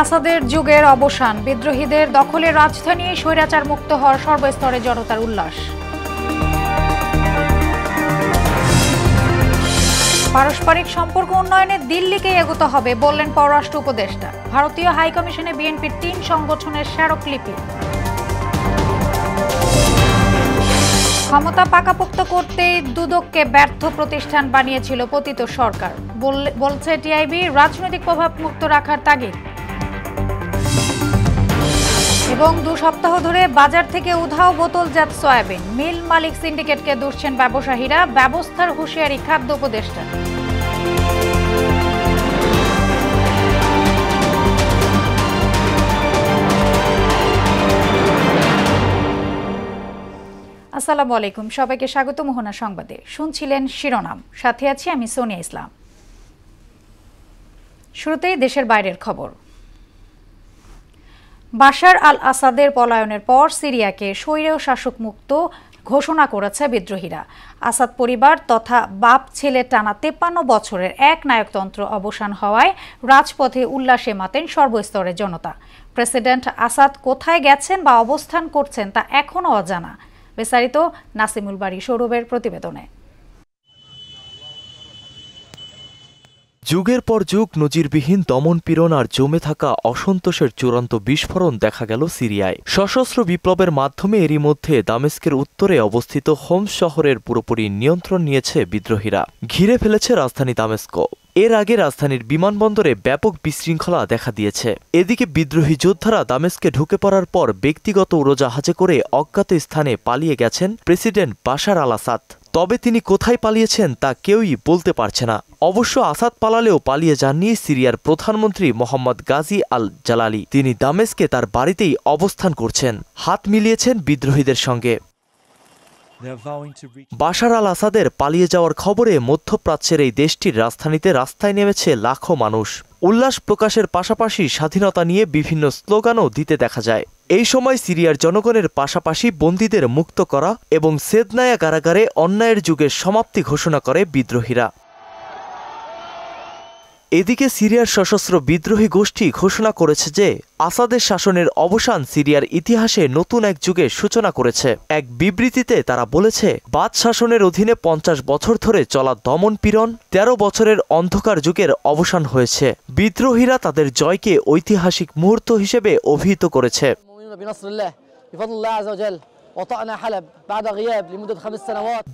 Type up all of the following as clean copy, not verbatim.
আসাদের যুগের অবসান, বিদ্রোহীদের দখলে রাজধানী, স্বৈরাচার মুক্ত হওয়ার সর্বস্তরে জনতার উল্লাস। পারস্পরিক সম্পর্ক উন্নয়নে দিল্লিকে এগোতে হবে বললেন পররাষ্ট্র উপদেষ্টা। ভারতীয় হাইকমিশনে বিএনপির 3 সংগঠনের স্মারকলিপি। ক্ষমতা পাকাপোক্ত করতেই দুদককে ব্যর্থ প্রতিষ্ঠান বানিয়েছিল পতিত সরকার, বলছে টিআইবি। রাজনৈতিক প্রভাব মুক্ত রাখার তাগিদ। এবং 2 সপ্তাহ ধরে বাজার থেকে উধাও বোতলজাত সয়াবিন, মিল মালিক সিন্ডিকেটকে দুষছেন ব্যবসায়ীরা, ব্যবস্থার হুঁশিয়ারি খাদ্য উপদেষ্টা। আসসালামু আলাইকুম, সবাইকে স্বাগত মোহনা সংবাদে। শুনছিলেন শিরোনাম, সাথে আছি আমি সোনিয়া ইসলাম। শুরুতেই দেশের বাইরের খবর। বাশার আল আসাদের পলায়নের পর সিরিয়াকে স্বৈরশাসক মুক্ত ঘোষণা করেছে বিদ্রোহীরা। আসাদ পরিবার তথা বাপ ছেলে টানা 53 বছরের এক নায়কতন্ত্র অবসান হওয়ায় রাজপথে উল্লাসে মাতেন সর্বস্তরের জনতা। প্রেসিডেন্ট আসাদ কোথায় গেছেন বা অবস্থান করছেন তা এখনও অজানা। বিস্তারিত নাসিমুল বারী সৌরভের প্রতিবেদনে। যুগের পর যুগ নজিরবিহীন দমনপীড়ন আর জমে থাকা অসন্তোষের চূড়ান্ত বিস্ফোরণ দেখা গেল সিরিয়ায়। সশস্ত্র বিপ্লবের মাধ্যমে এরই মধ্যে দামেস্কের উত্তরে অবস্থিত হোমস শহরের পুরোপুরি নিয়ন্ত্রণ নিয়েছে বিদ্রোহীরা। ঘিরে ফেলেছে রাজধানী দামেস্ক। এর আগে রাজধানীর বিমানবন্দরে ব্যাপক বিশৃঙ্খলা দেখা দিয়েছে। এদিকে বিদ্রোহী যোদ্ধারা দামেস্কে ঢুকে পড়ার পর ব্যক্তিগত উড়োজাহাজে করে অজ্ঞাত স্থানে পালিয়ে গেছেন প্রেসিডেন্ট বাশার আল আসাদ। তবে তিনি কোথায় পালিয়েছেন তা কেউই বলতে পারছে না। অবশ্য আসাদ পালালেও পালিয়ে যাননি সিরিয়ার প্রধানমন্ত্রী মোহাম্মদ গাজী আল জালালি। তিনি দামেস্কে তার বাড়িতেই অবস্থান করছেন, হাত মিলিয়েছেন বিদ্রোহীদের সঙ্গে। বাশার আল আসাদের পালিয়ে যাওয়ার খবরে মধ্যপ্রাচ্যের এই দেশটির রাজধানীতে রাস্তায় নেমেছে লাখো মানুষ। উল্লাস প্রকাশের পাশাপাশি স্বাধীনতা নিয়ে বিভিন্ন স্লোগানও দিতে দেখা যায়। এই সময় সিরিয়ার জনগণের পাশাপাশি বন্দীদের মুক্ত করা এবং সেদনায়া কারাগারে অন্যায়ের যুগের সমাপ্তি ঘোষণা করে বিদ্রোহীরা। এদিকে সিরিয়ার সশস্ত্র বিদ্রোহী গোষ্ঠী ঘোষণা করেছে যে আসাদের শাসনের অবসান সিরিয়ার ইতিহাসে নতুন এক যুগের সূচনা করেছে। এক বিবৃতিতে তারা বলেছে, বাদ শাসনের অধীনে 50 বছর ধরে চলা দমনপীড়ন, 13 বছরের অন্ধকার যুগের অবসান হয়েছে। বিদ্রোহীরা তাদের জয়কে ঐতিহাসিক মুহূর্ত হিসেবে অভিহিত করেছে।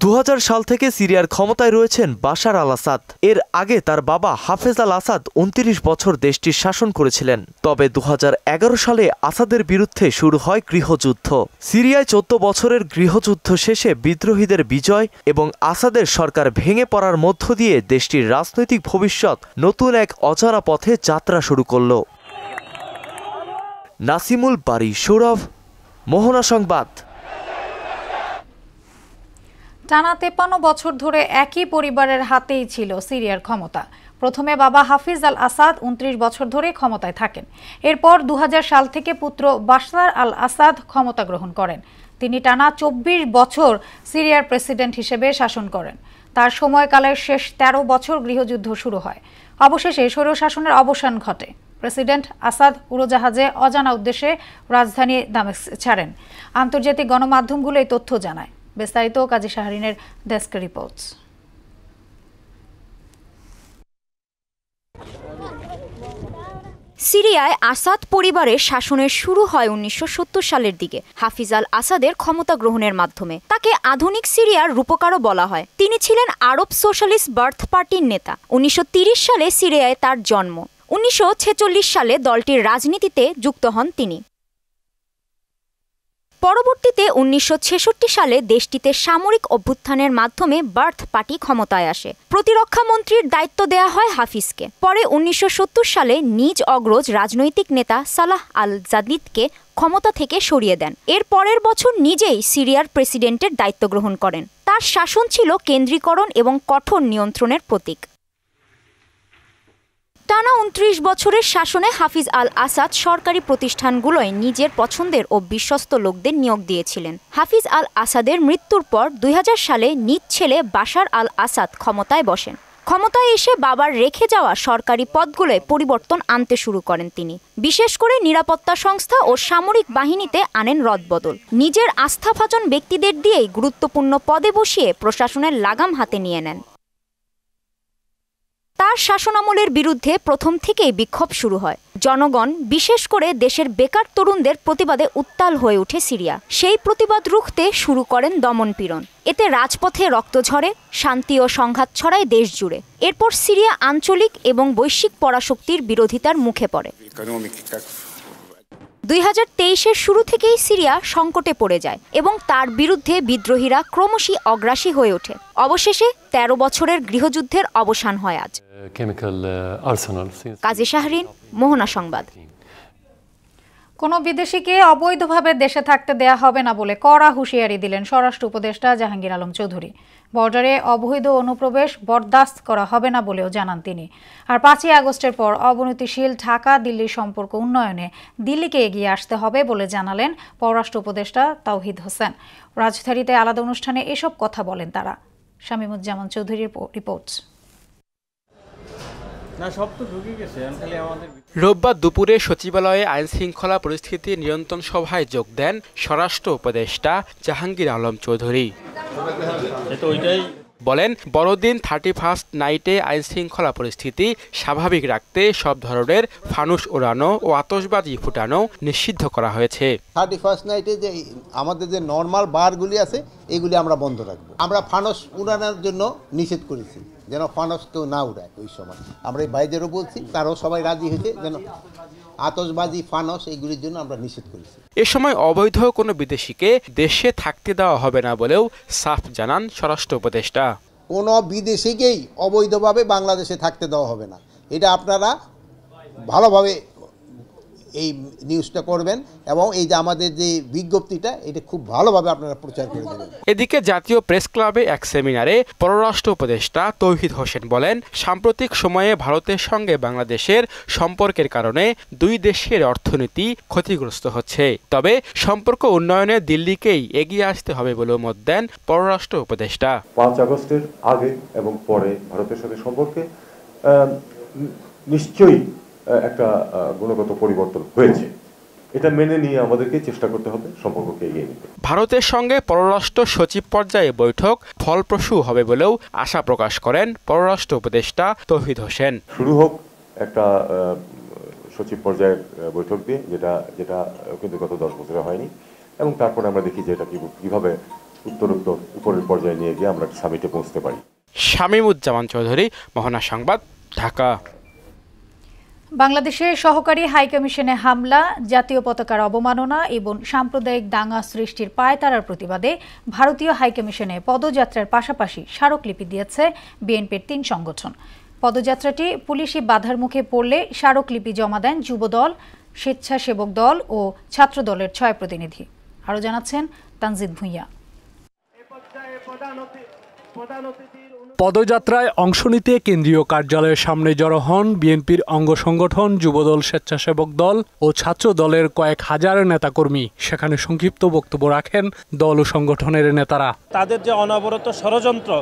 2000 সাল থেকে সিরিয়ার ক্ষমতায় রয়েছেন বাশার আল আসাদ। এর আগে তার বাবা হাফেজ আল আসাদ 29 বছর দেশটির শাসন করেছিলেন। তবে 2011 সালে আসাদের বিরুদ্ধে শুরু হয় গৃহযুদ্ধ। সিরিয়ায় 14 বছরের গৃহযুদ্ধ শেষে বিদ্রোহীদের বিজয় এবং আসাদের সরকার ভেঙে পড়ার মধ্য দিয়ে দেশটির রাজনৈতিক ভবিষ্যৎ নতুন এক অজানা পথে যাত্রা শুরু করল। নাসিমুল বারী সৌরভ, মোহনা সংবাদ। টানা 53 বছর ধরে একই পরিবারের হাতেই ছিল সিরিয়ার ক্ষমতা। প্রথমে বাবা হাফিজ আল আসাদ 29 বছর ধরে ক্ষমতায় থাকেন। এরপর 2000 সাল থেকে পুত্র বাশার আল আসাদ ক্ষমতা গ্রহণ করেন। তিনি টানা 24 বছর সিরিয়ার প্রেসিডেন্ট হিসেবে শাসন করেন। তার সময়কালের শেষ 13 বছর গৃহযুদ্ধ শুরু হয়। অবশেষে স্বৈরশাসনের অবসান ঘটে। প্রেসিডেন্ট আসাদ উড়োজাহাজে অজানা উদ্দেশ্যে রাজধানী দামেস্ক ছাড়েন। আন্তর্জাতিক গণমাধ্যমগুলো এই তথ্য জানায়। বিস্তারিত কাজী শাহরিনের ডেস্ক রিপোর্টস। সিরিয়ায় আসাদ পরিবারের শাসনের শুরু হয় 1970 সালের দিকে হাফিজ আল আসাদের ক্ষমতা গ্রহণের মাধ্যমে। তাকে আধুনিক সিরিয়ার রূপকারও বলা হয়। তিনি ছিলেন আরব সোশ্যালিস্ট বার্থ পার্টির নেতা। 1930 সালে সিরিয়ায় তার জন্ম। 1946 সালে দলটির রাজনীতিতে যুক্ত হন তিনি। পরবর্তীতে 1966 সালে দেশটিতে সামরিক অভ্যুত্থানের মাধ্যমে বার্থ পার্টি ক্ষমতায় আসে। প্রতিরক্ষা মন্ত্রীর দায়িত্ব দেয়া হয় হাফিজকে। পরে 1970 সালে নিজ অগ্রজ রাজনৈতিক নেতা সালাহ আল জাদিদকে ক্ষমতা থেকে সরিয়ে দেন। এর পরের বছর নিজেই সিরিয়ার প্রেসিডেন্টের দায়িত্ব গ্রহণ করেন। তার শাসন ছিল কেন্দ্রীকরণ এবং কঠোর নিয়ন্ত্রণের প্রতীক। টানা 29 বছরের শাসনে হাফিজ আল আসাদ সরকারি প্রতিষ্ঠানগুলোয় নিজের পছন্দের ও বিশ্বস্ত লোকদের নিয়োগ দিয়েছিলেন। হাফিজ আল আসাদের মৃত্যুর পর 2000 সালে নিজ ছেলে বাশার আল আসাদ ক্ষমতায় বসেন। ক্ষমতায় এসে বাবার রেখে যাওয়া সরকারি পদগুলোয় পরিবর্তন আনতে শুরু করেন তিনি। বিশেষ করে নিরাপত্তা সংস্থা ও সামরিক বাহিনীতে আনেন রদবদল। নিজের আস্থাভাজন ব্যক্তিদের দিয়েই গুরুত্বপূর্ণ পদে বসিয়ে প্রশাসনের লাগাম হাতে নিয়ে নেন। তার শাসনামলের বিরুদ্ধে প্রথম থেকেই বিক্ষোভ শুরু হয়। জনগণ, বিশেষ করে দেশের বেকার তরুণদের প্রতিবাদে উত্তাল হয়ে ওঠে সিরিয়া। সেই প্রতিবাদ রুখতে শুরু করেন দমনপীড়ন। এতে রাজপথে রক্ত ঝরে, শান্তি ও সংঘাত ছড়ায় দেশ জুড়ে। এরপর সিরিয়া আঞ্চলিক এবং বৈশ্বিক পরাশক্তির বিরোধিতার মুখে পড়ে। 2023-এর শুরু থেকেই সিরিয়া সংকটে পড়ে যায় এবং তার বিরুদ্ধে বিদ্রোহীরা ক্রমশই অগ্রাসী হয়ে ওঠে। অবশেষে 13 বছরের গৃহযুদ্ধের অবসান হয় আজ। কাজী শাহরিন, মোহনা সংবাদ। কোনো বিদেশিকে অবৈধভাবে দেশে থাকতে দেয়া হবে না বলে কড়া হুঁশিয়ারি দিলেন স্বরাষ্ট্র উপদেষ্টা জাহাঙ্গীর আলম চৌধুরী। বর্ডারে অবৈধ অনুপ্রবেশ বরদাস্ত করা হবে না বলেও জানান তিনি। আর 5ই আগস্টের পর অবনতিশীল ঢাকা দিল্লির সম্পর্ক উন্নয়নে দিল্লিকে এগিয়ে আসতে হবে বলে জানালেন পররাষ্ট্র উপদেষ্টা তাওহিদ হোসেন। রাজধানীতে আলাদা অনুষ্ঠানে এসব কথা বলেন তারা। শামীমুজ্জামান চৌধুরীর রিপোর্ট। রোববার দুপুরে সচিবালয়ে আইনশৃঙ্খলা পরিস্থিতি নিয়ন্ত্রণ সভায় যোগ দেন স্বরাষ্ট্র উপদেষ্টা জাহাঙ্গীর আলম চৌধুরী। বলেন, বড়দিন 31st নাইটে আইনশৃঙ্খলা পরিস্থিতি স্বাভাবিক রাখতে সব ধরনের ফানুস ওড়ানো ও আতশবাজি ফুটানো নিষিদ্ধ করা হয়েছে। 31st নাইটে যে আমাদের যে নর্মাল বারগুলি আছে এগুলি আমরা বন্ধ রাখবো। আমরা ফানুস উড়ানোর জন্য নিষেধ করেছি, যেন ফানুস কেউ না উড়ায়। ওই সময় আমরা এই ভাইদেরও বলছি, তারাও সবাই রাজি হয়েছে, যেন আতশবাজি ফানুস এগুলির জন্য আমরা নিষেধ করেছি। এ সময় অবৈধ কোনো বিদেশিকে দেশে থাকতে দেওয়া হবে না বলেও সাফ জানান স্বরাষ্ট্র উপদেষ্টা। কোনো বিদেশিকেই অবৈধভাবে বাংলাদেশে থাকতে দেওয়া হবে না। এটা আপনারা ভালোভাবে এই নিউজটা করবেন এবং এই যে আমাদের যে বিজ্ঞপ্তিটা এটা খুব ভালোভাবে আপনারা প্রচার করে দেবেন। এদিকে জাতীয় প্রেস ক্লাবে এক সেমিনারে পররাষ্ট্র উপদেষ্টা তৌহিদ হোসেন বলেন, সাম্প্রতিক সময়ে ভারতের সঙ্গে বাংলাদেশের সম্পর্কের কারণে দুই দেশের অর্থনীতি ক্ষতিগ্রস্ত হচ্ছে। তবে সম্পর্ক উন্নয়নে দিল্লিকেই এগিয়ে আসতে হবে বলেও মত দেন পররাষ্ট্র উপদেষ্টা। 5 আগস্টের আগে এবং পরে ভারতের সাথে সম্পর্কে নিশ্চয়ই একটা গুণগত পরিবর্তন হয়েছে। এটা মেনে নিয়ে আমাদেরকে চেষ্টা করতে হবে সম্পর্ককে এগিয়ে নিতে। ভারতের সঙ্গে পররাষ্ট্র সচিব পর্যায়ে বৈঠক ফলপ্রসূ হবে বলেও আশা প্রকাশ করেন পররাষ্ট্র উপদেষ্টা তৌহিদ হোসেন। শুরু হোক একটা সচিব পর্যায়ের বৈঠক দিয়ে, যেটা কিন্তু গত 10 বছরে হয়নি, এবং তারপরে আমরা দেখি যে এটা কিভাবে উত্তরোত্তর উপরের পর্যায়ে নিয়ে গিয়ে আমরা সামিটে পৌঁছতে পারি। শামীমুজ্জামান চৌধুরী, মোহনা সংবাদ, ঢাকা। বাংলাদেশে সহকারী হাইকমিশনে হামলা, জাতীয় পতাকার অবমাননা এবং সাম্প্রদায়িক দাঙ্গা সৃষ্টির পায়তারার প্রতিবাদে ভারতীয় হাইকমিশনে পদযাত্রার পাশাপাশি স্মারকলিপি দিয়েছে বিএনপির 3 সংগঠন। পদযাত্রাটি পুলিশি বাধার মুখে পড়লে স্মারকলিপি জমা দেন যুবদল, স্বেচ্ছাসেবক দল ও ছাত্র দলের 6 প্রতিনিধি। আরও জানাচ্ছেন তানজিদ ভুঁইয়া। পদযাত্রায় অংশ নিতে কেন্দ্রীয় কার্যালয়ের সামনে জড়ো হন বিএনপির অঙ্গ সংগঠন, যুবদল, স্বেচ্ছাসেবক দল ও ছাত্র দলের কয়েক হাজার নেতাকর্মী। সেখানে সংক্ষিপ্ত বক্তব্য রাখেন দল ও সংগঠনের নেতারা। তাদের যে অনবরত ষড়যন্ত্র,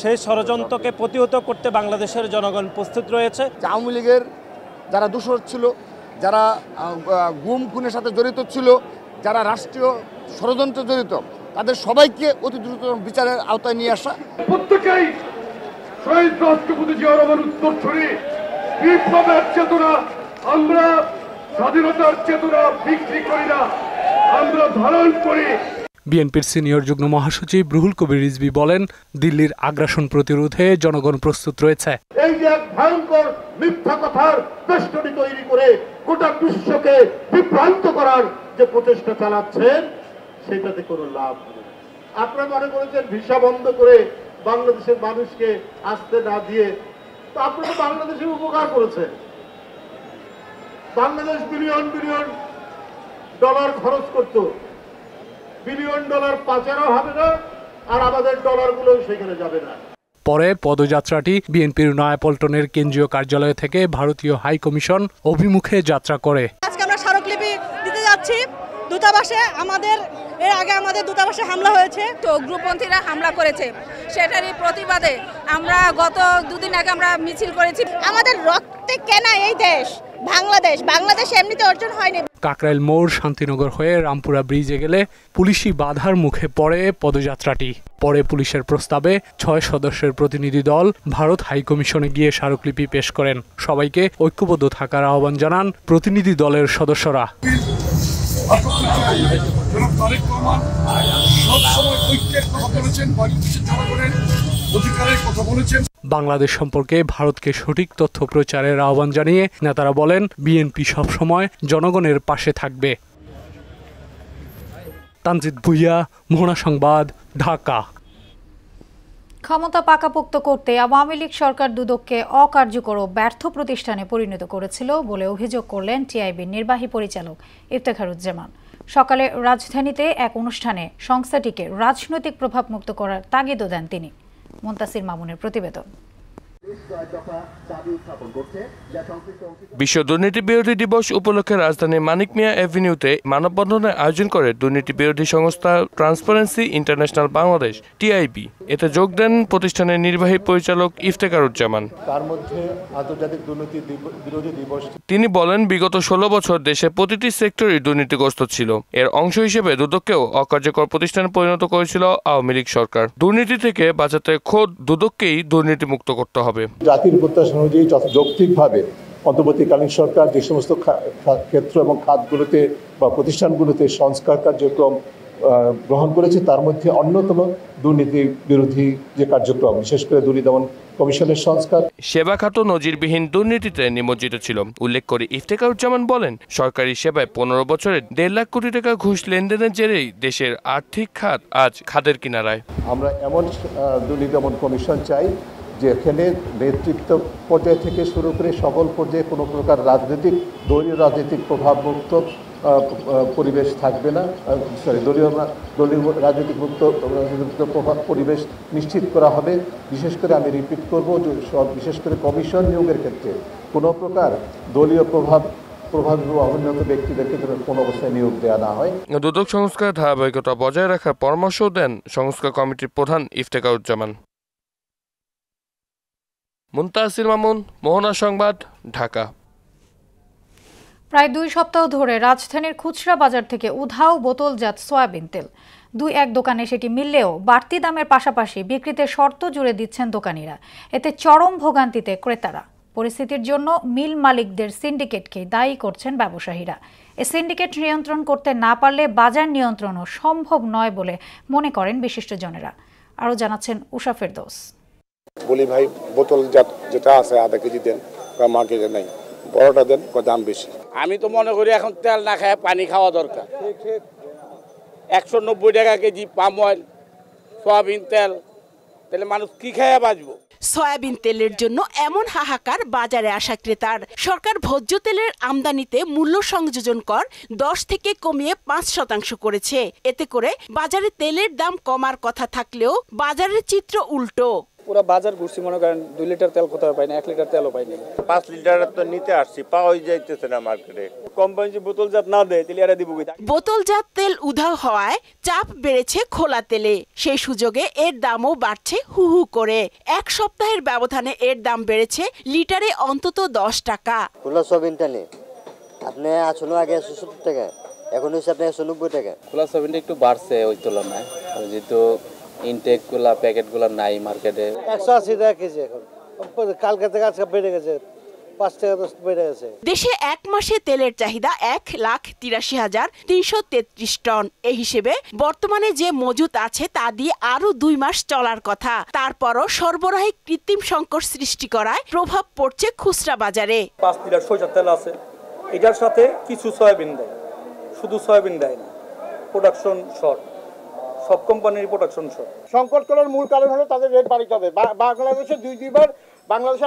সেই ষড়যন্ত্রকে প্রতিহত করতে বাংলাদেশের জনগণ প্রস্তুত রয়েছে। আওয়ামী লীগের যারা দোষর ছিল, যারা গুম খুনের সাথে জড়িত ছিল, যারা রাষ্ট্রীয় ষড়যন্ত্র জড়িত, তাদের সবাইকে অতি দ্রুত বিচারের আওতায় নিয়ে আসা। প্রত্যেকেই শহীদ রাষ্ট্রপতি জিয়া রহমানের উত্তরসূরি বিপ্লবের চেতনা, আমরা স্বাধীনতার চেতনা বিক্রি করি না, আমরা ধারণ করি। বিএনপির সিনিয়র যুগ্ম মহাসচিব রুহুল কবির রিজভী বলেন, দিল্লির আগ্রাসন প্রতিরোধে জনগণ প্রস্তুত রয়েছে। এই যে এক ভয়ঙ্কর মিথ্যা কথার বেষ্টনী তৈরি করে গোটা বিশ্বকে বিভ্রান্ত করার যে প্রচেষ্টা চালাচ্ছেন, সেটাতে কোনো লাভ নেই। আপনারা মনে করেছেন ভিসা বন্ধ করে বাংলাদেশের মানুষকে আসতে না দিয়ে, তো আপনারা বাংলাদেশের উপকার করেছেন। বাংলাদেশ বিলিয়ন বিলিয়ন ডলার খরচ করত, বিলিয়ন ডলার পাচারও হবে না, আর আমাদের ডলারগুলো সেখানে যাবে না। পরে পদযাত্রাটি বিএনপির নয়াপল্টনের কেন্দ্রীয় কার্যালয় থেকে ভারতীয় হাই কমিশন অভিমুখে যাত্রা করে। আজকে আমরা স্মারকলিপি দিতে যাচ্ছি দূতাবাসে। এর আগে আমাদের দূতাবাসে হামলা হয়েছে, তো উগ্রপন্থীরা হামলা করেছে। সেটারই প্রতিবাদে আমরা গত দুদিন আগে আমরা মিছিল করেছি। আমাদের রক্তে কেনা এই দেশ বাংলাদেশ এমনিতে অর্জন হয়নি। কাকরাইল মোড় শান্তিনগর হয়ে রামপুরা ব্রিজে গেলে পুলিশি বাধার মুখে পড়ে পদযাত্রাটি। পরে পুলিশের প্রস্তাবে 6 সদস্যের প্রতিনিধি দল ভারত হাইকমিশনে গিয়ে স্মারকলিপি পেশ করেন। সবাইকে ঐক্যবদ্ধ থাকার আহ্বান জানান প্রতিনিধি দলের সদস্যরা। বাংলাদেশ সম্পর্কে ভারতকে সঠিক তথ্য প্রচারের আহ্বান জানিয়ে নেতারা বলেন, বিএনপি সবসময় জনগণের পাশে থাকবে। তানজিদ ভুইয়া, মোহনা সংবাদ, ঢাকা। ক্ষমতা পাকাপোক্ত করতে আওয়ামী লীগ সরকার দুদককে অকার্যকর ও ব্যর্থ প্রতিষ্ঠানে পরিণত করেছিল বলে অভিযোগ করলেন টিআইবির নির্বাহী পরিচালক ইফতেখারুজ্জামান। সকালে রাজধানীতে এক অনুষ্ঠানে সংস্থাটিকে রাজনৈতিক প্রভাবমুক্ত করার তাগিদও দেন তিনি। মুনতাসির মামুনের প্রতিবেদন। বিশ্ব দুর্নীতি বিরোধী দিবস উপলক্ষে রাজধানীর মানিক মিয়া এভিনিউতে মানববন্ধনের আয়োজন করে দুর্নীতি বিরোধী সংস্থা ট্রান্সপারেন্সি ইন্টারন্যাশনাল বাংলাদেশ টিআইবি। এতে যোগ দেন প্রতিষ্ঠানের নির্বাহী পরিচালক ইফতেখারুজ্জামান। তার মধ্যে আন্তর্জাতিক দুর্নীতি বিরোধী দিবস। তিনি বলেন, বিগত 16 বছর দেশে প্রতিটি সেক্টরই দুর্নীতিগ্রস্ত ছিল। এর অংশ হিসেবে দুদককেও অকার্যকর প্রতিষ্ঠানে পরিণত করেছিল আওয়ামী লীগ সরকার। দুর্নীতি থেকে বাঁচাতে খোদ দুদককেই দুর্নীতিমুক্ত করতে হবে। জাতির প্রত্যাশা অনুযায়ী যৌক্তিকভাবে অন্তর্বর্তীকালীন সরকার যে সমস্ত ক্ষেত্র এবং খাতগুলোতে বা প্রতিষ্ঠানগুলোতে সংস্কার কার্যক্রম গ্রহণ করেছে, তার মধ্যে অন্যতম দুর্নীতি বিরোধী যে কার্যক্রম, বিশেষ করে দুর্নীতি দমন কমিশনের সংস্কার। সেবা খাত নজিরবিহীন দুর্নীতিতে নিমজ্জিত ছিল উল্লেখ করে ইফতেখারুজ্জামান বলেন, সরকারি সেবায় 15 বছরে 1.5 লাখ কোটি টাকা ঘুষ লেনদেনের জেরেই দেশের আর্থিক খাত আজ খাদের কিনারায়। আমরা এমন দুর্নীতি দমন কমিশন চাই যেখানে নেতৃত্ব পর্যায় থেকে শুরু করে সকল পর্যায়ে কোনো প্রকার দলীয় রাজনৈতিক প্রভাবমুক্ত পরিবেশ থাকবে না, দলীয় রাজনৈতিক মুক্ত পরিবেশ নিশ্চিত করা হবে। বিশেষ করে আমি রিপিট করব, বিশেষ করে কমিশন নিয়োগের ক্ষেত্রে কোনো প্রকার দলীয় অবনত ব্যক্তিদেরকে যেন কোনো অবস্থায় নিয়োগ দেওয়া না হয়। দুদক সংস্কার ধারাবাহিকতা বজায় রাখার পরামর্শ দেন সংস্কার কমিটির প্রধান ইফতেখারুজ্জামান। মুনতাসির মামুন, মোহনা সংবাদ, ঢাকা। প্রায় 2 সপ্তাহ ধরে রাজধানীর খুচরা বাজার থেকে উধাও বোতলজাত সয়াবিন তেল। 2-1 দোকানে সেটি মিললেও বাড়তি দামের পাশাপাশি বিক্রিতে শর্ত জুড়ে দিচ্ছেন দোকানিরা। এতে চরম ভোগান্তিতে ক্রেতারা। পরিস্থিতির জন্য মিল মালিকদের সিন্ডিকেটকে দায়ী করছেন ব্যবসায়ীরা। এই সিন্ডিকেট নিয়ন্ত্রণ করতে না পারলে বাজার নিয়ন্ত্রণও সম্ভব নয় বলে মনে করেন বিশিষ্টজনেরা। আরও জানাচ্ছেন উষা ফেরদৌস। বলি ভাই, বোতল যেটা আছে আধা কেজি দেন, মা কেজি নাই, বড়টা দেন, দাম বেশি। আমি তো মনে করি এখন তেল না খায় পানি খাওয়া দরকার। 190 টাকা কেজি পাম অয়েল, সয়াবিন তেল, তাহলে মানুষ কি খেয়ে বাঁচবো? সয়াবিন তেলের জন্য এমন হাহাকার বাজারে আসা ক্রেতার। সরকার ভোজ্য তেলের আমদানিতে মূল্য সংযোজন কর 10 থেকে কমিয়ে 5% করেছে। এতে করে বাজারে তেলের দাম কমার কথা থাকলেও বাজারের চিত্র উল্টো। পুরো বাজার ঘুরছি, মনে করেন 2 লিটার তেল কোথাও পাই না, 1 লিটার তেলও পাই না। 5 লিটার তো নিতে আসছি, পাওয়াই যাইতেছে না মার্কেটে। কোম্পানি যে বোতলজাত না দেয় তাহলে এরা দিব কই? বোতলজাত তেল উধাও হওয়ায় চাপ বেড়েছে খোলা তেলে। সেই সুযোগে এর দামও বাড়ছে হু হু করে। 1 সপ্তাহের ব্যবধানে এর দাম বেড়েছে লিটারে অন্তত 10 টাকা। খোলা সয়াবিন তেলে আপনি আসলে আগে 170 টাকা, এখন হচ্ছে আপনি 190 টাকা। খোলা সয়াবিনটা একটু বাড়ছে ওই তুলনায়, যেহেতু ইনটেক গুলা প্যাকেট গুলা নাই মার্কেটে। 180 টাকা কেজি, এখন কালকে থেকে আজকে বেড়ে গেছে 5 টাকা বেড়ে গেছে। দেশে 1 মাসে তেলের চাহিদা 1,83,333 টন। এই হিসেবে বর্তমানে যে মজুত আছে তা দিয়ে আরো 2 মাস চলার কথা। তারপরও সরবরাহে কৃত্রিম সংকট সৃষ্টি করায় প্রভাব পড়ছে খুচরা বাজারে। 5 লিটার সরিষার তেল আছে, এটার সাথে কিছু সয়াবিন দেয়, শুধু সয়াবিন দেয় না। প্রোডাকশন শর্ট, সব কোম্পানির প্রোডাকশন শর্ট। সংকট করার মূল কারণ হলো তাদের রেট বাড়িতে হবে। বাংলাদেশে 2-2 বার বাংলাদেশে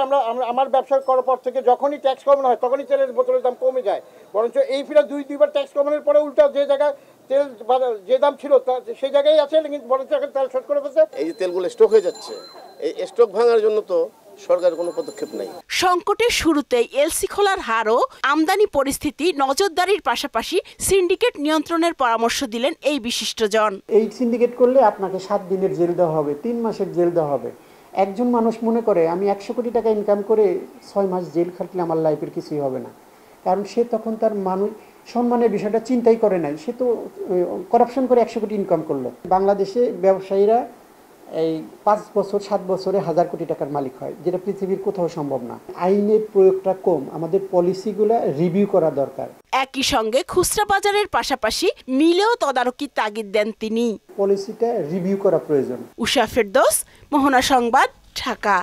আমার ব্যবসা করার পর থেকে যখনই ট্যাক্স কমানো হয় তখনই তেলের বোতলের দাম কমে যায়। বরঞ্চ এই ফিরে 2-2 বার ট্যাক্স কমানোর পরে উল্টা যে জায়গায় তেল যে দাম ছিল সেই জায়গায় আছে, কিন্তু বরঞ্চ এখন তেল শর্ট করে ফেলছে। এই যে তেলগুলো স্টক হয়ে যাচ্ছে, এই স্টক ভাঙার জন্য তো সরকারের কোনো পদক্ষেপ নেই। সংকটের শুরুতেই এলসি খোলার হার ও আমদানি পরিস্থিতি নজরদারির পাশাপাশি সিন্ডিকেট নিয়ন্ত্রণের পরামর্শ দিলেন এই বিশিষ্টজন। এই সিন্ডিকেট করলে আপনাকে 7 দিনের জেল দেওয়া হবে, 3 মাসের জেল দেওয়া হবে। একজন মানুষ মনে করে আমি 100 কোটি টাকা ইনকাম করে 6 মাস জেল খাটলে আমার লাইফের কিছুই হবে না, কারণ সে তখন তার মানুষ সম্মানের বিষয়টা চিন্তাই করে নাই, সে তো করাপশন করে 100 কোটি ইনকাম করলো। বাংলাদেশে ব্যবসায়ীরা এই 5 বছর 7 বছরে 1000 কোটি টাকার মালিক হয়, যেটা পৃথিবীর কোথাও সম্ভব না। আইনের প্রয়োগটা কম, আমাদের পলিসিগুলো রিভিউ করা দরকার। একই সঙ্গে খুচরা বাজারের পাশাপাশি মিলেও তদারকি তাগিদ দেন তিনি। পলিসিটা রিভিউ করা প্রয়োজন। উষা ফেরদৌস, মোহনা সংবাদ, ঢাকা।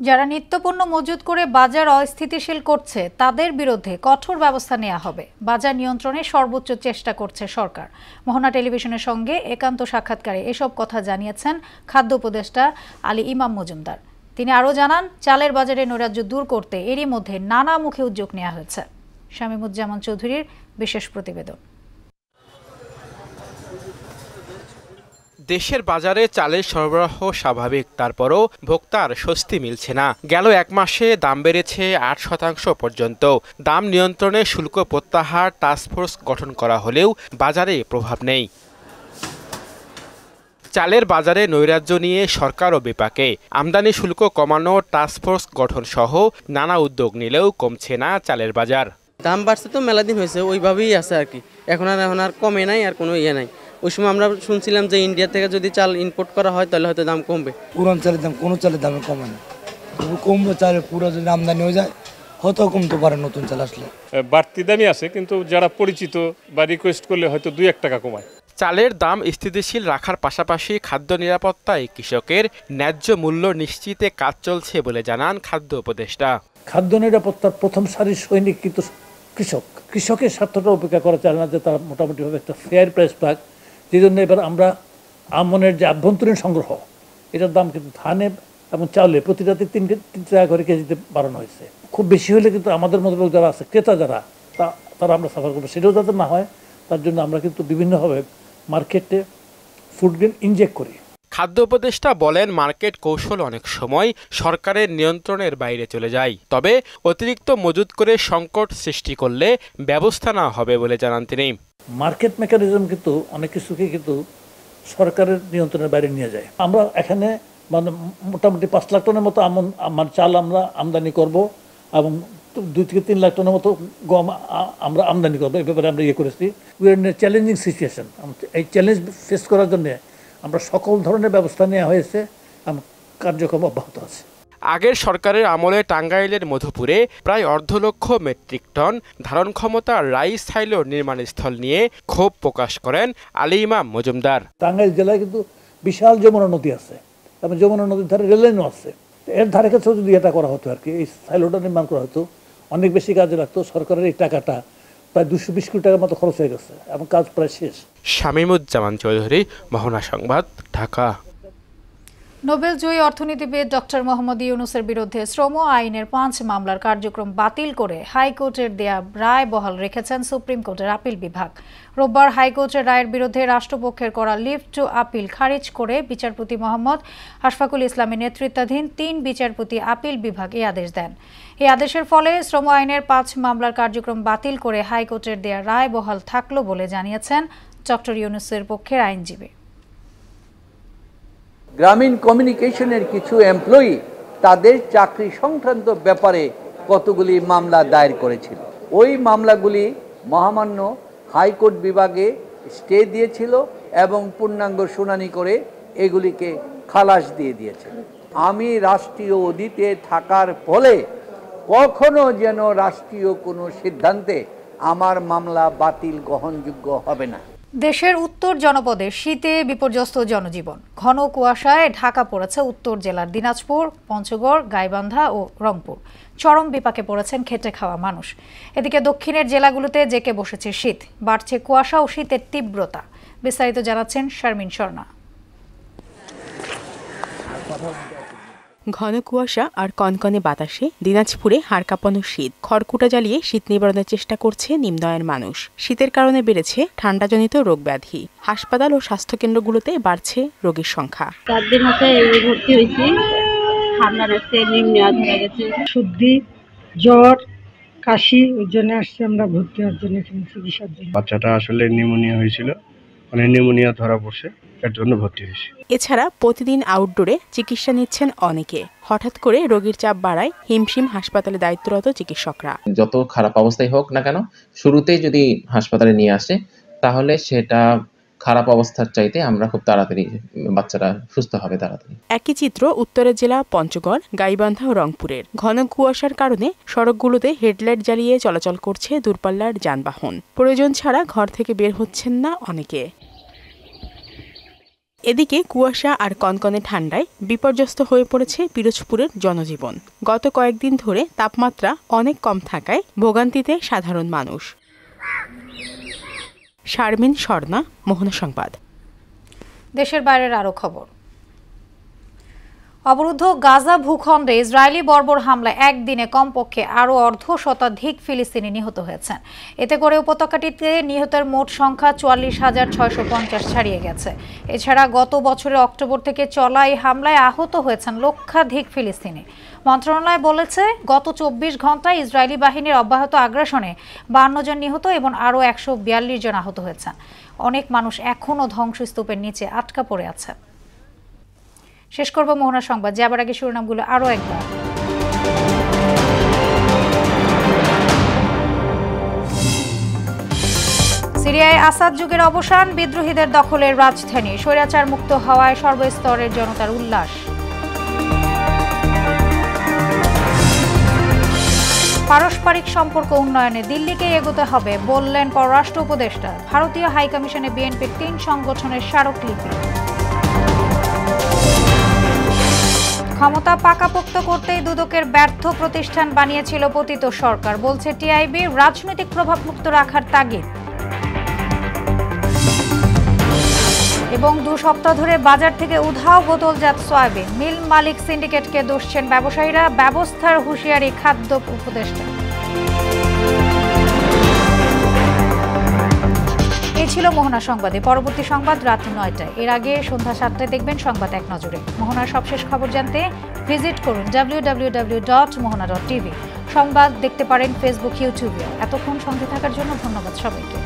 যারা নিত্যপণ্য মজুত করে বাজার অস্থিতিশীল করছে তাদের বিরুদ্ধে কঠোর ব্যবস্থা নেওয়া হবে। বাজার নিয়ন্ত্রণে সর্বোচ্চ চেষ্টা করছে সরকার। মোহনা টেলিভিশনের সঙ্গে একান্ত সাক্ষাৎকারে এসব কথা জানিয়েছেন খাদ্য উপদেষ্টা আলী ইমাম মজুমদার। তিনি আরও জানান, চালের বাজারে নৈরাজ্য দূর করতে এরই মধ্যে নানামুখী উদ্যোগ নেওয়া হয়েছে। শামীমুজ্জামান চৌধুরীর বিশেষ প্রতিবেদন। দেশের বাজারে চালের সরবরাহ স্বাভাবিক, তারপরও ভোক্তার স্বস্তি মিলছে না। গেল 1 মাসে দাম বেড়েছে 8% পর্যন্ত। দাম নিয়ন্ত্রণে শুল্ক প্রত্যাহার টাস্কফোর্স গঠন করা হলেও বাজারে প্রভাব নেই। চালের বাজারে নৈরাজ্য নিয়ে সরকারও বিপাকে। আমদানি শুল্ক কমানো, টাস্কফোর্স গঠন সহ নানা উদ্যোগ নিলেও কমছে না চালের বাজার। দাম বাড়ছে তো মেলা দিন হয়েছে, ওইভাবেই আছে আর কি। এখন আর কমে নাই, আর কোনো ইয়ে নাই। ওই সময় আমরা শুনছিলাম যে ইন্ডিয়া থেকে যদি চাল ইম্পোর্ট করা হয় তাহলে হয়তো দাম কমবে। পুরান চালের দাম কোনো চালের দামে কমে না, কমবে চালের পুরো যদি আমদানি হয়ে যায় হয়তো কমতে পারে নতুন চাল আসলে। বাড়তি দামই আছে, কিন্তু যারা পরিচিত বা রিকোয়েস্ট করলে হয়তো 2-1 টাকা কমায়। চালের দাম স্থিতিশীল রাখার পাশাপাশি খাদ্য নিরাপত্তায় কৃষকের ন্যায্য মূল্য নিশ্চিতে কাজ চলছে বলে জানান খাদ্য উপদেষ্টা। খাদ্য নিরাপত্তার প্রথম সারির সৈনিক কিন্তু কৃষকের স্বার্থটা উপেক্ষা করা চায় না, যে তারা মোটামুটিভাবে একটা ফেয়ার প্রাইস পাক। যে জন্য এবার আমরা আমনের যে আভ্যন্তরীণ সংগ্রহ, এটার দাম কিন্তু ধানে এবং চাউলে প্রতিটাতে 3 টাকা করে কেজিতে বাড়ানো হয়েছে। খুব বেশি হলে কিন্তু আমাদের মতো লোক যারা আছে, ক্রেতা যারা, তারা আমরা সাফার করবো। সেটাও যাতে না হয় তার জন্য আমরা কিন্তু বিভিন্নভাবে মার্কেটে ফুড গ্রেন ইনজেক্ট করি। খাদ্য উপদেষ্টা বলেন, মার্কেট কৌশল অনেক সময় সরকারের নিয়ন্ত্রণের বাইরে চলে যায়। তবে অতিরিক্ত মজুত করে সংকট সৃষ্টি করলে ব্যবস্থা নেওয়া হবে বলে জানান তিনি। মার্কেট মেকানিজম কিন্তু অনেক কিছুকে কিন্তু সরকারের নিয়ন্ত্রণের বাইরে নিয়ে যায়। আমরা এখানে মোটামুটি 5 লাখ টনের মতো চাল আমরা আমদানি করব এবং 2 থেকে 3 লাখ টনের মতো গম আমরা আমদানি করবো। এই ব্যাপারে আমরা করেছি। We are in a challenging situation. এই চ্যালেঞ্জ ফেস করার জন্য আমরা সকল ধরনের ব্যবস্থা নেওয়া হয়েছে এবং কার্যক্রম অব্যাহত আছে। আগের সরকারের আমলে টাঙ্গাইলের মধুপুরে প্রায় 1.5 লক্ষ মেট্রিক টন ধারণ ক্ষমতা রাইস সাইলো নির্মাণ স্থল নিয়ে ক্ষোভ প্রকাশ করেন আলী ইমাম মজুমদার। টাঙ্গাইল জেলায় কিন্তু বিশাল যমুনা নদী আছে এবং যমুনা নদীর ধারে রেললাইনও আছে। এর ধারে কাছেও যদি এটা করা হতো আর কি, এই সাইলোটা নির্মাণ করা হতো, অনেক বেশি কাজে লাগতো। সরকারের এই টাকাটা প্রায় 220 কোটি টাকার মতো খরচ হয়ে গেছে এবং কাজ প্রায় শেষ। শামীমুজ্জামান চৌধুরী, মোহনা সংবাদ, ঢাকা। নোবেল জয়ী অর্থনীতিবিদ ডক্টর মোহাম্মদ ইউনূসের বিরুদ্ধে শ্রম আইনের 5 মামলার কার্যক্রম বাতিল করে হাইকোর্টের দেয়া রায় বহাল রেখেছেন সুপ্রিম কোর্টের আপিল বিভাগ। রোববার হাইকোর্টের রায়ের বিরুদ্ধে রাষ্ট্রপক্ষের করা লিভ টু আপিল খারিজ করে বিচারপতি মোহাম্মদ আশফাকুল ইসলামের নেতৃত্বাধীন 3 বিচারপতি আপিল বিভাগ এই আদেশ দেন। এই আদেশের ফলে শ্রম আইনের 5 মামলার কার্যক্রম বাতিল করে হাইকোর্টের দেয়া রায় বহাল থাকলো বলে জানিয়েছেন ডক্টর ইউনূসের পক্ষের আইনজীবী। গ্রামীণ কমিউনিকেশনের কিছু এমপ্লয়ি তাদের চাকরি সংক্রান্ত ব্যাপারে কতগুলি মামলা দায়ের করেছিল। ওই মামলাগুলি মহামান্য হাইকোর্ট বিভাগে স্টে দিয়েছিল এবং পূর্ণাঙ্গ শুনানি করে এগুলিকে খালাস দিয়ে দিয়েছে। আমি রাষ্ট্রীয় অধীনে থাকার ফলে কখনো যেন রাষ্ট্রীয় কোনো সিদ্ধান্তে আমার মামলা বাতিল গ্রহণযোগ্য হবে না। দেশের উত্তর জনপদে শীতে বিপর্যস্ত জনজীবন। ঘন কুয়াশায় ঢাকা পড়েছে উত্তর জেলার দিনাজপুর, পঞ্চগড়, গাইবান্ধা ও রংপুর। চরম বিপাকে পড়েছেন খেটে খাওয়া মানুষ। এদিকে দক্ষিণের জেলাগুলোতে জেঁকে বসেছে শীত, বাড়ছে কুয়াশা ও শীতের তীব্রতা। বিস্তারিত জানাচ্ছেন শারমিন স্বর্ণা। ঘন কুয়াশা আর কনকনে বাতাসে দিনাজপুরে হাড় কাঁপানো শীত। খড়কুটা জ্বালিয়ে শীত নিবারণের চেষ্টা করছে নিম্নআয়ের মানুষ। শীতের কারণে বেড়েছে ঠান্ডাজনিত রোগ ব্যাধি। হাসপাতাল ও স্বাস্থ্যকেন্দ্রগুলোতে বাড়ছে রোগীর সংখ্যা। 4 দিন হতে ভর্তি হয়েছি, ঠান্ডা লাগছে, নিউমোনিয়া ধরে গেছে, সর্দি, জ্বর, কাশি, ওই জন্য আসছি আমরা ভর্তি হওয়ার জন্য, এখানে চিকিৎসার জন্য। বাচ্চাটা আসলে নিউমোনিয়া হয়েছিল, মানে নিউমোনিয়া ধরা পড়ছে, এর জন্য ভর্তি হয়েছে। এছাড়া প্রতিদিন আউটডোরে চিকিৎসা নিচ্ছেন অনেকে। হঠাৎ করে রোগীর চাপ বাড়ায় হিমশিম হাসপাতালে দায়িত্বরত চিকিৎসকরা। যত খারাপ অবস্থায় হোক না কেন, শুরুতেই যদি হাসপাতালে নিয়ে আসে তাহলে সেটা খারাপ অবস্থার চাইতে আমরা খুব তাড়াতাড়ি বাচ্চারা সুস্থ হবে তাড়াতাড়ি। একই চিত্র উত্তরের জেলা পঞ্চগড়, গাইবান্ধা ও রংপুরের। ঘন কুয়াশার কারণে সড়কগুলোতে হেডলাইট জ্বালিয়ে চলাচল করছে দূরপাল্লার যানবাহন। প্রয়োজন ছাড়া ঘর থেকে বের হচ্ছেন না অনেকে। এদিকে কুয়াশা আর কনকনে ঠান্ডায় বিপর্যস্ত হয়ে পড়েছে পিরোজপুরের জনজীবন। গত কয়েকদিন ধরে তাপমাত্রা অনেক কম থাকায় ভোগান্তিতে সাধারণ মানুষ। শারমিন স্বর্ণা, মোহনা সংবাদ। দেশের বাইরের আরো খবর। অবরুদ্ধ গাজা ভূখণ্ডে ইসরায়েলি বর্বর হামলায় একদিনে কমপক্ষে আরও অর্ধশতাধিক ফিলিস্তিনি নিহত হয়েছেন। এতে করে উপত্যকাটিতে নিহতের মোট সংখ্যা ৪৪,৬৫০ ছাড়িয়ে গেছে। এছাড়া গত বছরের অক্টোবর থেকে চলা এই হামলায় আহত হয়েছেন লক্ষাধিক ফিলিস্তিনি। মন্ত্রণালয় বলেছে, গত ২৪ ঘন্টায় ইসরায়েলি বাহিনীর অব্যাহত আগ্রাসনে ৫২ জন নিহত এবং আরও ১৪২ জন আহত হয়েছেন। অনেক মানুষ এখনও ধ্বংসস্তূপের নিচে আটকা পড়ে আছে। শেষ করব মোহনা সংবাদ, যাবার আগে শিরোনামগুলো আরো একবার। সিরিয়ায় আসাদ যুগের অবসান, বিদ্রোহীদের দখলের রাজধানী, স্বৈরাচার মুক্ত হওয়ায় সর্বস্তরের জনতার উল্লাস। পারস্পরিক সম্পর্ক উন্নয়নে দিল্লিকে এগোতে হবে বললেন পররাষ্ট্র উপদেষ্টা। ভারতীয় হাইকমিশনে বিএনপির ৩ সংগঠনের স্মারকলিপি। ক্ষমতা পাকাপোক্ত করতেই দুদকের ব্যর্থ প্রতিষ্ঠান বানিয়েছিল পতিত সরকার, বলছে টিআইবি। রাজনৈতিক প্রভাবমুক্ত রাখার তাগিদ। এবং 2 সপ্তাহ ধরে বাজার থেকে উধাও বোতলজাত সয়াবিন, মিল মালিক সিন্ডিকেটকে দোষছেন ব্যবসায়ীরা। ব্যবস্থার হুঁশিয়ারি খাদ্য উপদেষ্টা। এই ছিল মোহনা সংবাদে। পরবর্তী সংবাদ রাত ৯টায়। এর আগে সন্ধ্যা ৭টায় দেখবেন সংবাদ এক নজরে। মোহনার সবশেষ খবর জানতে ভিজিট করুন www.mohana.tv। সংবাদ দেখতে পারেন ফেসবুক, ইউটিউবে। এতক্ষণ সঙ্গে থাকার জন্য ধন্যবাদ সবাইকে।